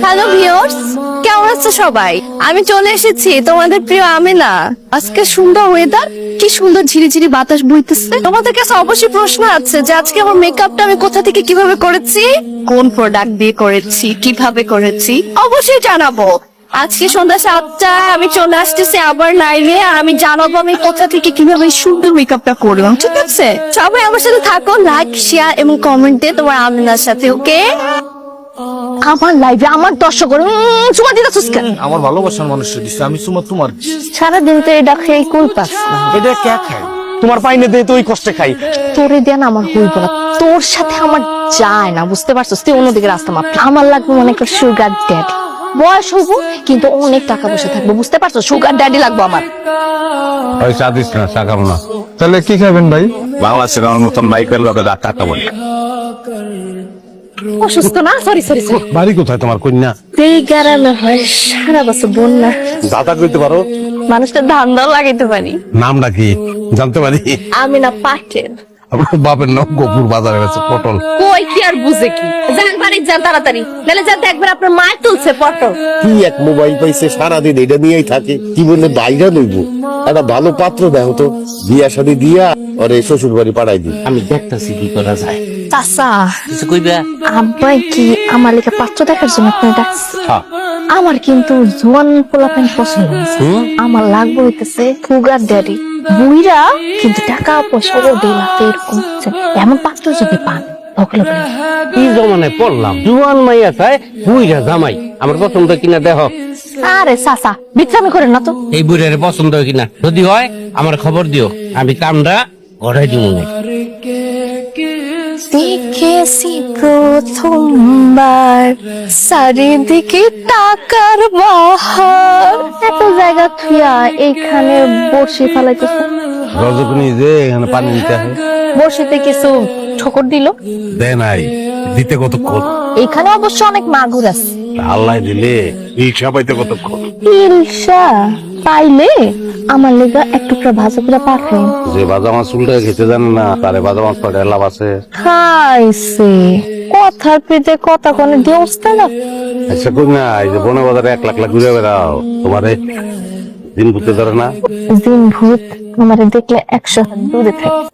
Hello viewers, কেমন আছো সবাই? আমি চলে এসেছি তোমাদের প্রিয় আমিনা। আজকে সুন্দর ওয়েদার, কি সুন্দর ঝিরিঝিরি বাতাস বইতেছে। তোমাদের কাছে অবশ্যই প্রশ্ন আছে যে আজকে আমার মেকআপটা আমি কোথা থেকে কিভাবে করেছি, কোন প্রোডাক্ট দিয়ে করেছি, কিভাবে করেছি, অবশ্যই জানাবো। আজকে সন্ধ্যা 7টায় আমি চলে আসতেছি আবার লাইভে, আর আমি জানাবো আমি কোথা থেকে কিভাবে সুন্দর মেকআপটা করলাম। ঠিক আছে, সবাই আমার সাথে থাকো, লাইক, শেয়ার এবং কমেন্টে তোমার আমিনার সাথে। ওকে, আমার লাইভে আমার দর্শক চুমা দিতেছিস কেন? আমার ভালোবাসার মানুষের দিচ্ছে, আমি তোমার সারাদিন তো এটা খেয়ে কুল পাস না। এটা কে খায়? তোমার পাইনে দিয়ে তো ওই কষ্টে খাই। তোরে দেন আমার হইব না, তোর সাথে আমার যায় না, বুঝতে পারছিস? তুই অন্যদিকে রাস্তা মাপ। আমার লাগবে মনে কর সুগার ড্যাডি, বয়স হইব কিন্তু অনেক টাকা পয়সা থাকবে, বুঝতে পারছো? সুগার ড্যাডি লাগবে আমার। ওই চা দিস না, চা খাবো না। তাহলে কি খাবেন ভাই? বাংলাদেশের আমার মতন বাইকের লোকে ডাক্তার বলি। অসুস্থ না? Sorry sorry sorry. বাড়ি কোথায় তোমার কন্যা? এই গ্রামে হয় সারা বছর বন্যা, দাদা কইতে পারো? মানুষটা ধান্দাও লাগাইতে পারি। নামটা কি জানতে পারি? আমি না পাটেল। আপনার বাপের নাম গোপুর বাজারে গেছে পটল। কই কি আর বুঝে কি? যান বাড়ি যান তাড়াতাড়ি, নাহলে যান একবার আপনার মায়ের তুলছে পটল। কি এক মোবাইল পাইছে, সারাদিন এটা নিয়েই থাকে। কি বললে বাইরা লইব, একটা ভালো পাত্র দেখো তো, বিয়া শাদী দিয়া ওরে শ্বশুর বাড়ি পাঠাই দি। আমি দেখতেছি কি করা যায়। চাচা, কিছু কইবা? আব্বাই কি আমার লেগে পাত্র দেখার জন্য আপনার ডাকছে? হ্যাঁ। আমার কিন্তু জোয়ান পোলাপান পছন্দ হয়েছে। আমার লাগবে হইতেছে সুগার ড্যাডি, বুইরা কিন্তু টাকা পয়সা দিলা এরকম এমন পাত্র যদি পান ওগুলো বলে। কি জমানে পড়লাম, জুয়ান মাইয়া চাই বুইরা জামাই। আমার পছন্দ কিনা দেখ। আরে চাচা বিশ্রামি করেন না তো। এই বুইরারে পছন্দ কিনা যদি হয় আমার খবর দিও, আমি কামটা গড়াই দিব। দেখেছি প্রথমবার চারিদিকে টাকার বাহার, এত জায়গা থুয়া এইখানে বসে ফেলাইতেছে। রজকুনি যে এখানে পানি দিতে হয়, বসিতে কিছু ঠোকর দিল। দেয় নাই, দিতে কতক্ষণ? এখানে অবশ্য অনেক মাগুর আছে। আল্লাহ দিলে রিক্সা পাইতে কতক্ষণ? ইলশা পাইলে আমার লেগা এক টুকরা ভাজা করে পাঠান। যে বাজা মাছ উল্টে খেতে জানে না, তারে বাজা মাছ পাঠে লাভ আছে। খাইছে কথার পেটে কথা কোনে দিওস্তা না। আচ্ছা কন্যা, এই যে বনে বাজারে 1 লাখ লাখ ঘুরে বেড়াও, তোমারে দিন ঘুরতে ধরে না? দিন ভূত আমারে দেখলে 100 হাত দূরে থাকে।